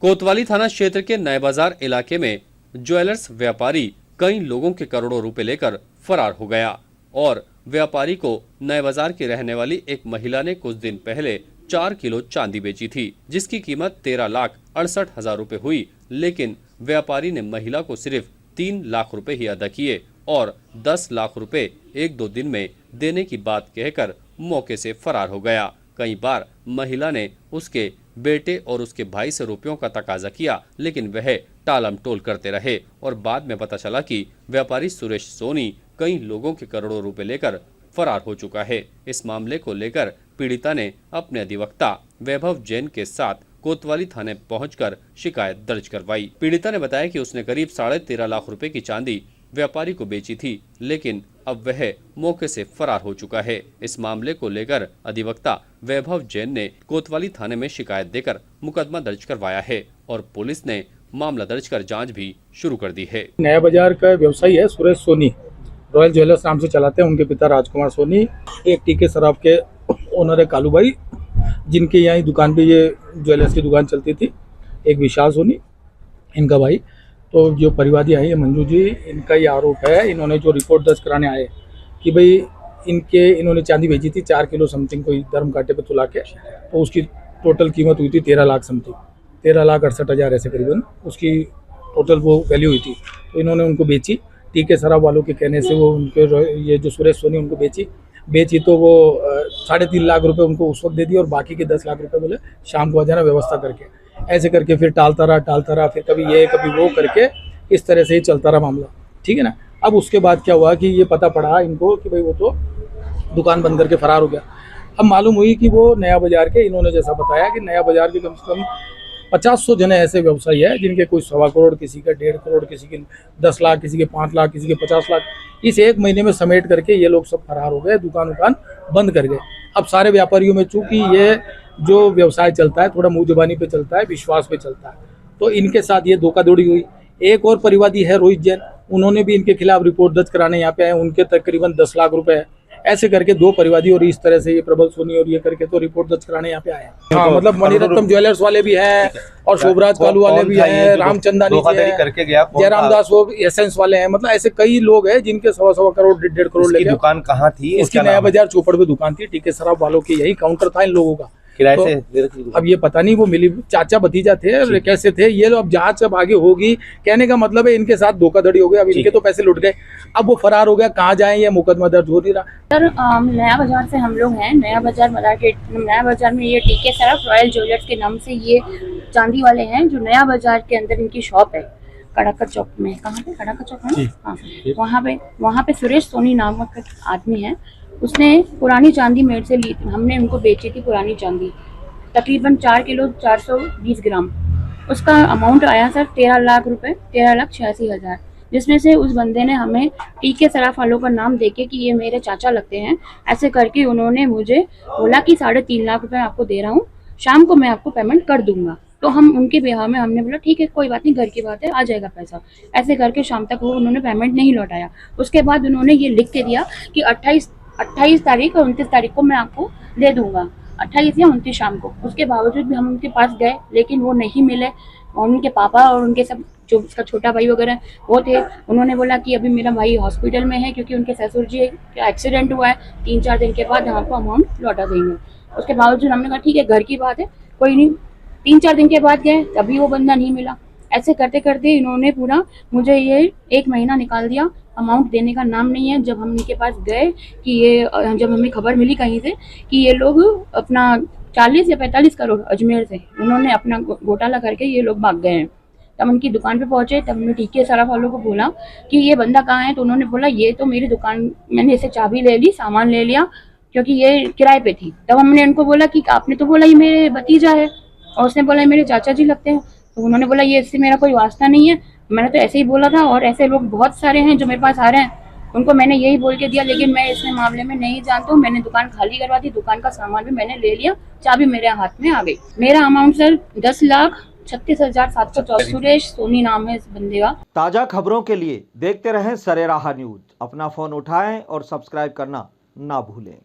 कोतवाली थाना क्षेत्र के नए बाजार इलाके में ज्वेलर्स व्यापारी कई लोगों के करोड़ों रुपए लेकर फरार हो गया और व्यापारी को नए बाजार की रहने वाली एक महिला ने कुछ दिन पहले 4 किलो चांदी बेची थी, जिसकी कीमत 13,68,000 रुपए हुई। लेकिन व्यापारी ने महिला को सिर्फ 3 लाख रुपए ही अदा किए और 10 लाख रुपए 1-2 दिन में देने की बात कहकर मौके से फरार हो गया। कई बार महिला ने उसके बेटे और उसके भाई से रुपयों का तकाजा किया, लेकिन वह टालम टोल करते रहे और बाद में पता चला कि व्यापारी सुरेश सोनी कई लोगों के करोड़ों रुपए लेकर फरार हो चुका है। इस मामले को लेकर पीड़िता ने अपने अधिवक्ता वैभव जैन के साथ कोतवाली थाने पहुंचकर शिकायत दर्ज करवाई। पीड़िता ने बताया कि उसने करीब 13.5 लाख रुपए की चांदी व्यापारी को बेची थी, लेकिन अब वह मौके से फरार हो चुका है। इस मामले को लेकर अधिवक्ता वैभव जैन ने कोतवाली थाने में शिकायत देकर मुकदमा दर्ज करवाया है और पुलिस ने मामला दर्ज कर जांच भी शुरू कर दी है। नया बाजार का व्यवसायी है सुरेश सोनी, रॉयल ज्वेलर्स नाम से चलाते हैं। उनके पिता राजकुमार सोनी एक टीके शराब के ओनर है कालू भाई, जिनके यहाँ दुकान पे ये ज्वेलर्स की दुकान चलती थी। एक विशाल सोनी इनका भाई। तो जो परिवादी है ये मंजू जी, इनका ये आरोप है, इन्होंने जो रिपोर्ट दर्ज कराने आए कि भाई इन्होंने चांदी बेची थी 4 किलो समथिंग कोई धर्म कांटे पे तुला के, तो उसकी टोटल कीमत हुई थी 13 लाख समथिंग, 13,68,000 ऐसे करीबन उसकी टोटल वो वैल्यू हुई थी। तो इन्होंने उनको बेची, टीके शराब वालों के कहने से वो उनके ये जो सुरेश सोनी उनको बेची तो वो 3.5 लाख रुपए उनको उस वक्त दे दिए और बाकी के 10 लाख रुपए बोले शाम को आ जाना व्यवस्था करके। ऐसे करके फिर टालता रहा, फिर कभी ये कभी वो करके इस तरह से ही चलता रहा मामला, ठीक है ना। अब उसके बाद क्या हुआ कि ये पता पड़ा इनको कि भाई वो तो दुकान बंद करके फरार हो गया। अब मालूम हुई कि वो नया बाजार के, इन्होंने जैसा बताया कि नया बाजार के कम से कम 50-100 जने ऐसे व्यवसायी है जिनके कोई 1.25 करोड़, किसी का 1.5 करोड़, किसी के 10 लाख, किसी के 5 लाख, किसी के 50 लाख, इस एक महीने में समेट करके ये लोग सब फरार हो गए, दुकान बंद कर गए। अब सारे व्यापारियों में चूंकि ये जो व्यवसाय चलता है थोड़ा मुँह जुबानी पे चलता है, विश्वास पे चलता है, तो इनके साथ ये धोखाधड़ी हुई। एक और परिवादी है रोहित जैन, उन्होंने भी इनके खिलाफ रिपोर्ट दर्ज कराने यहाँ पे आए, उनके तकरीबन 10 लाख रुपए है। ऐसे करके 2 परिवादी और इस तरह से ये प्रबल सोनी और ये करके तो रिपोर्ट दर्ज कराने यहाँ पे आए हैं। हाँ, मतलब मणिरत्नम ज्वेलर्स वाले भी हैं और शोभराज कालू वाले भी हैं, रामचंदानी करके गया, जयराम दास वो एसेंस वाले हैं। मतलब ऐसे कई लोग हैं जिनके 1.25 करोड़ 1.5 करोड़ लेके। दुकान कहाँ थी? इसकी नया बाजार चौपड़ पे दुकान थी, टीके शराब वालों की यही काउंटर था इन लोगों का। किराए से अब ये पता नहीं वो मिली चाचा भतीजा थे कैसे थे ये लोग, अब जांच जब आगे होगी। कहने का मतलब है इनके साथ धोखाधड़ी हो गई, अब इनके तो पैसे लुट गए, अब वो फरार हो गया, कहाँ जाए ये मुकदमा दर्ज हो नहीं रहा। सर नया बाजार से हम लोग हैं, नया बाजार नया बाजार में ये टीके शराब रॉयल ज्वेलर्स के नाम से ये चांदी वाले हैं, जो नया बाजार के अंदर इनकी शॉप है कड़ाकर चौक में। कहाँ पे? कड़ाकर चौक है ना, हाँ। वहाँ पे सुरेश सोनी नामक आदमी है, उसने पुरानी चांदी मेरे से ली थी। हमने उनको बेची थी पुरानी चांदी तकरीबन 4 किलो 420 ग्राम। उसका अमाउंट आया सर 13 लाख रुपए, 13,86,000, जिसमें से उस बंदे ने हमें टीके सराफ वालों का नाम देके कि ये मेरे चाचा लगते हैं, ऐसे करके उन्होंने मुझे बोला कि 3.5 लाख रुपए आपको दे रहा हूँ, शाम को मैं आपको पेमेंट कर दूंगा। तो हम उनके बिहार में हमने बोला ठीक है कोई बात नहीं, घर की बात है, आ जाएगा पैसा। ऐसे करके शाम तक वो उन्होंने पेमेंट नहीं लौटाया। उसके बाद उन्होंने ये लिख के दिया कि 28 तारीख और 29 तारीख को मैं आपको दे दूंगा, 28 या 29 शाम को। उसके बावजूद भी हम उनके पास गए, लेकिन वो नहीं मिले। और उनके पापा और उनके सब जो उसका छोटा भाई वगैरह वो थे, उन्होंने बोला कि अभी मेरा भाई हॉस्पिटल में है क्योंकि उनके ससुर जी का एक्सीडेंट हुआ है, 3-4 दिन के बाद हम आपको अमाउंट लौटा देंगे। उसके बावजूद हमने कहा ठीक है घर की बात है, कोई नहीं। 3-4 दिन के बाद गए, तभी वो बंदा नहीं मिला। ऐसे करते करते इन्होंने पूरा मुझे ये 1 महीना निकाल दिया, अमाउंट देने का नाम नहीं है। जब हम इनके पास गए कि ये, जब हमें खबर मिली कहीं से कि ये लोग अपना 40 या 45 करोड़ अजमेर से उन्होंने अपना घोटाला करके ये लोग भाग गए हैं, तब उनकी दुकान पे पहुंचे। तब हमने टीके सराफ वालों को बोला कि ये बंदा कहाँ है, तो उन्होंने बोला ये तो मेरी दुकान, मैंने इसे चाबी ले ली, सामान ले लिया क्योंकि ये किराए पे थी। तब हमने उनको बोला कि आपने तो बोला ये मेरे भतीजा है, और उसने बोला मेरे चाचा जी लगते हैं। तो उन्होंने बोला ये इससे मेरा कोई वास्ता नहीं है, मैंने तो ऐसे ही बोला था। और ऐसे लोग बहुत सारे हैं जो मेरे पास आ रहे हैं, उनको मैंने यही बोल के दिया, लेकिन मैं इस मामले में नहीं जानता हूँ। मैंने दुकान खाली करवा दी, दुकान का सामान भी मैंने ले लिया, चाबी मेरे हाथ में आ गई। मेरा अमाउंट सर 10,36,714। सुरेश सोनी नाम है इस बंदे का। ताजा खबरों के लिए देखते रहें सरेराह न्यूज। अपना फोन उठाएं और सब्सक्राइब करना ना भूलें।